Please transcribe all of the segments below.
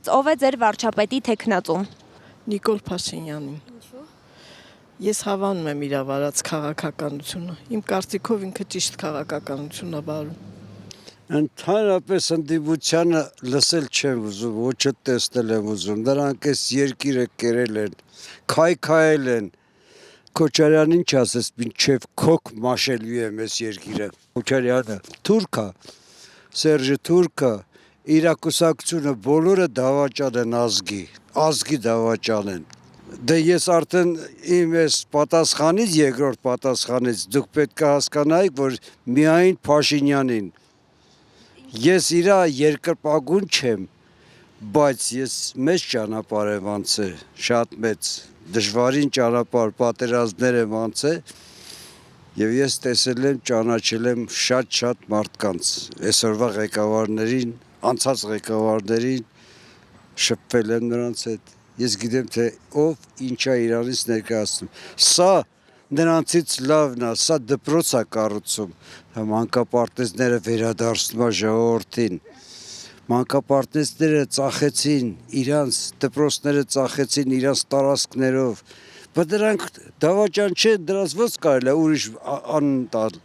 Ով է ձեր վարչապետի թեկնածուն։ Նիկոլ Փաշինյանին։ Ինչու՞։ Ես հավանում եմ իր վարած քաղաքականությունը։ Իմ կարծիքով ինքը ճիշտ քաղաքականություն է վարում։ Ընդհանրապես ընդդիմությանը լսել չեմ ուզում, ոչը տեսնել եմ ուզում։ Նրանք այս երկիրը կերել են, քայքայել են։ Քոչարյանին ինչ ասես, մինչև քոք մաշելու եմ այս երկիրը։ Քոչարյանը թուրք է, Սերժը թուրք է, իր կուսակցությունը բոլորը դավաճան են ազգի դավաճան են։ Դե ես արդեն իմ այս պատասխանից, երկրորդ պատասխանից դուք պետք է հասկանայիք, որ միայն Փաշինյանին։ Ես իրա երկրպագուն չեմ, բայց ես մեծ ճանապարհ եմ անցել, շատ մեծ, դժվարին ճանապարհ, պատերազմներ եմ անցել եւ ես տեսել եմ, ճանաչել եմ շատ մարդկանց, այսօրվա ղեկավարներին, անցած ղեկավարներին, շփվել եմ նրանց հետ։ Ես գիտեմ, թե ով ինչա իրանից ներկայացնում։ Սա նրանցից լավն է, սա դպրոց է կառուցում, մանկապարտեզները վերադարձնում է ժողովրդին, մանկապարտեզները ծախեցին իրանց, դպրոցները ծախեցին իրանց տարածքներով, բայց դրանք դավաճան չեն, դրանց ոնց կարելի է ուրիշ անուն տալ,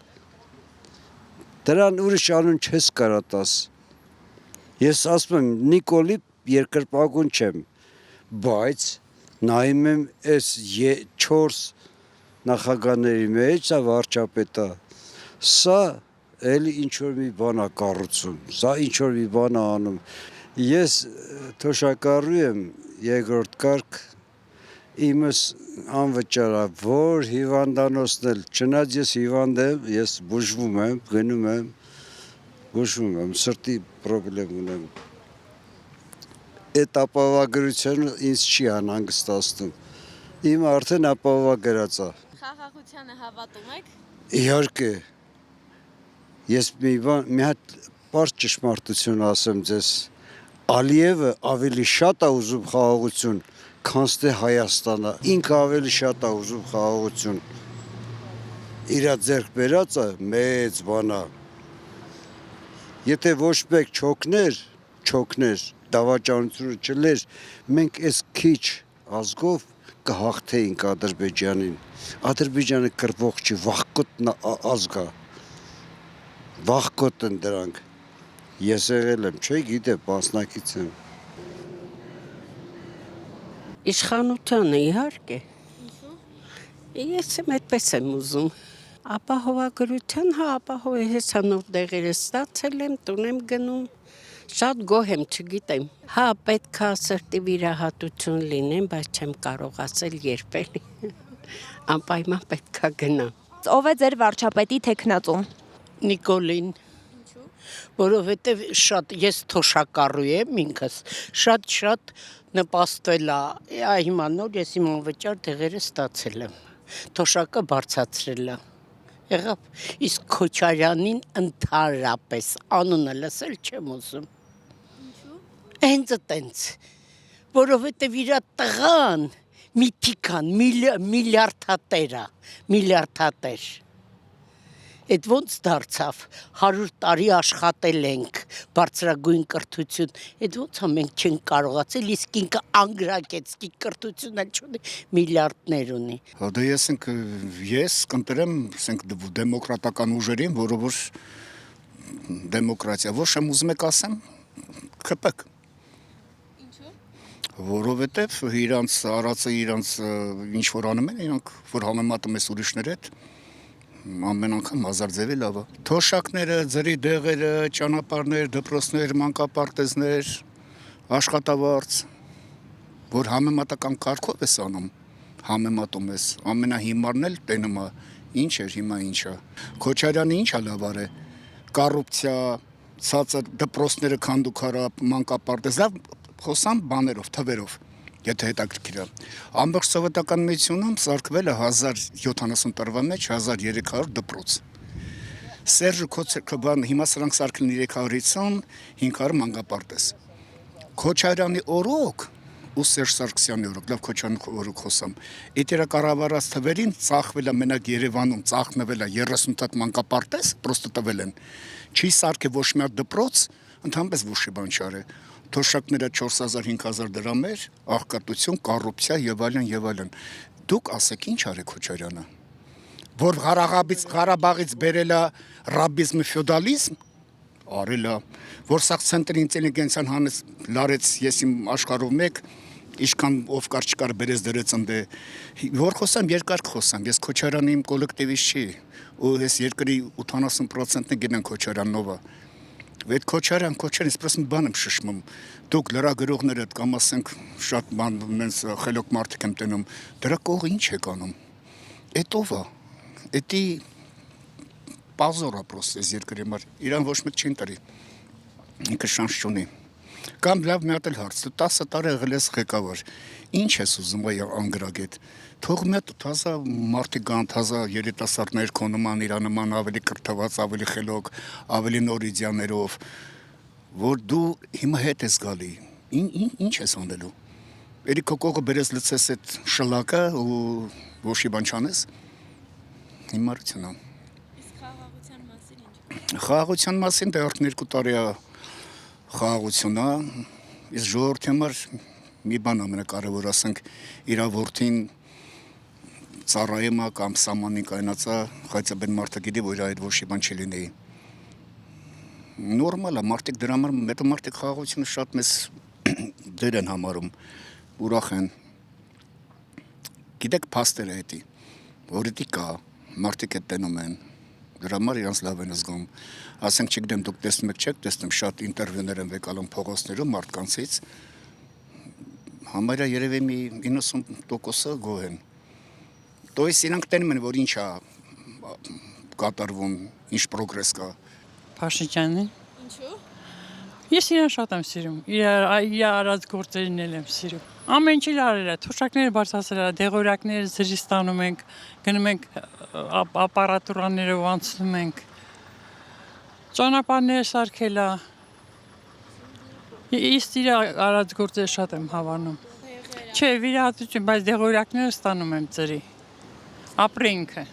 դրան ուրիշ անուն չես կարա տաս։ Ես ասում եմ, Նիկոլի երկրպագուն չեմ, բայց նայում եմ այս 4 նախագահների մեջ, սա վարչապետը, սա էլի ինչ-որ մի բան է կառուցում, սա ինչ-որ մի բան է անում։ Ես թոշակառու եմ երկրորդ կարգ, իմս անվճար է, որ հիվանդանոցն էլ, չնայած ես հիվանդ եմ, ես բուժվում եմ, գնում եմ, բուժվում եմ, սրտի պրոբլեմ ունեմ։ Այդ ապահովագրությունը ինձ չի անհանգստացնում, իմը արդեն ապահովագրած է։ Խաղաղությանը հավատում եք։ Իհարկե, ես մի հատ պարզ ճշմարտություն ասեմ ձեզ, Ալիևը ավելի շատ է ուզում խաղաղություն, քան թե Հայաստանը, ինքը ավելի շատ է ուզում խաղաղություն, իրա ձեռք բերածը մեծ բան է, եթե ոչ մեկ չօգներ, դավաճանությունը չլեր, մենք այս քիչ ազգով կհաղթեինք Ադրբեջանին, Ադրբեջանը կռվող չի, վախկոտ ազգ է, վախկոտ են դրանք, ես եղել եմ, չէ գիտեմ, մասնակից եմ։ Իշխանությանը իհարկե։ Ինչու՞։ Ես այդպես եմ ուզում։ Ապահովագրության, հեսանով դեղերը ստացել եմ, տուն եմ գնում, շատ գոհ եմ, չգիտեմ։ Պետքա սրտի վիրահատություն լինեմ, բայց չեմ կարող ասել երբ էլի։ Անպայման պետքա գնամ։ Ով է ձեր վարչապետի թեկնածուն։ Նիկոլին։ Որովհետև շատ ես թոշակառու եմ ինքս, շատ նպաստվել է, հիմա նոր ես իմ անվճար դեղերը ստացել եմ, թոշակը բարձրացրել է, եղավ, իսկ Քոչարյանին ընդհանրապես անունը լսել չեմ ուզում։ Ինչու՞։ Հենց այտենց, որովհետև իր տղան միթիկան, միլիարդատեր։ Այդ ոնց դարձավ, 100 տարի աշխատել ենք, բարձրագույն կրթություն, այդ ոնց մենք չենք կարողացել, իսկ ինքը անգրակեցկի կրթություն էլ չունի, միլիարդներ ունի։ Դե ես կընտրեմ դեմոկրատական ուժերին, որը որ դեմոկրատիա, ոչ եմ ուզում եք ասեմ, ԿՊԿ։ Ինչու՞։ Որովհետև իրանց արածը, իրանց ինչ որ անում են, իրանք որ համեմատում ես ուրիշների հետ, ամեն անգամ հազար ձևի լավ է։ Թոշակները, ձրի դեղերը, ճանապարհներ, դպրոցներ, մանկապարտեզներ, աշխատավարձ, որ համեմատական կարգով ես անում, համեմատում ես, ամենահիմարն էլ տենում է, ինչ էր հիմա ինչա։ Քոչարյանը ինչա լավ արե, կոռուպցիա, ցածր դպրոցները քանդուքարապ, մանկապարտեզ, լավ խոսամ բաներով, թվերով։ Եթե հետաքրքիր է։ Ամբողջ սովետական միությունում սարքվել է 1070 տարվա մեջ 1300 դպրոց։ Սերժը Քոչարյանը հիմա սրանք սարքել 350, 500 մանկապարտեզ։ Քոչարյանի օրոք ու Սերժ Սարգսյանի օրոք, լավ Քոչարյանի օրոք խոսամ։ Այդ կառավարած թվերին ծախվել է մենակ Երևանում, ծախնվել է 30 հատ մանկապարտեզ, պրոստը տվել են։ Չի սարքել ոչ մի հատ դպրոց, ընդհանրապես ոչ մի բան չարել։ թոշակները 4000-5000 դրամ էր, աղքատություն, կոռուպցիա եւ այլն եւ այլն։ Դուք ասեք ինչ արեք Քոչարյանը, որ Ղարաբաղից բերելա ռաբիզմը ֆեոդալիզմ, արելա, որ սա ցենտրի ինտելիգենցիան հանեց, լարեց ես իմ աշխարհով մեկ, ինչքան ով կար չկար բերեց դրեց ընդե, որ խոսամ երկար խոսամ, ես Քոչարյանը իմ կոլեկտիվից չի, ու ես երկրի 80%-ն գնան Քոչարյանովա։ Այդ Քոչարյան, իսպես մի բան եմ շշմում, դուք լրագրողներդ կամ ասենք շատ բան մենց խելոք մարդիկ եմ տենում, դրա կողը ինչ եք անում, էդ ով է, էդի պազորա պրոստը ես երկրի համար, իրան ոչ մեկ չին տրի, ինքը շանս չունի, կամ լավ մի հատ էլ հարց, դու 10 տարի եղել ես ղեկավար, ինչ ես ուզում այ անգրագետ, թող մի հատ թազա մարդիկ կան, թազա երիտասարդներ քո նման, իրա նման ավելի կրթված, ավելի խելոք, ավելի նոր իդեաներով, որ դու հիմա հետ ես գալի, ինչ ես անելու, էլի քո կողը բերես լցես այդ շլակը ու ոչի բան չանես, հիմարություն է։ Իսկ խաղաղության մասին ինչ։ Խաղաղության մասին դե արդեն 2 տարի է խաղաղություն է, իսկ ժողովրդի համար մի բան ամենակարևոր ասենք իր որդին ծառայում է կամ սամանին կայնացա, խայծաբեն մարդը գիտի, որ այդ ոչի բան չլինի։ Նորմալ է, մարդիկ դրա համար, հետո մարդիկ խաղաղությունը շատ մեծ դեր են համարում, ուրախ են։ Գիտեք փաստերը էդի, որ էդի կա, մարդիկ այդ տենում են, դրա համար իրանց լավ են զգում։ Ասենք չգիտեմ, դուք տեսնում եք չեք, տեսնում շատ ինտերվյուներ են վեկալում փողոցներում մարդկանցից, համարյա երևի մի 90%-ը գոհ են։ То есть իրանք տենում են, որ ինչ է կատարվում, ինչ պրոգրես կա։ Փաշինյանին։ Ինչու։ Ես իրան շատ եմ սիրում, իր արած գործերին էլ եմ սիրում։ Ամեն ինչ արել է, թոշակները բարձրացրել է, դեղորայքները զրի ստանում ենք, գնում ենք ապարատուրաներով անցնում ենք, ճանապարհները սարքել է։ Ես իր արած գործերը շատ եմ հավանում։ Չէ, վիրահատություն, բայց դեղորայքները ստանում եմ ծրի։ Ապրինքը։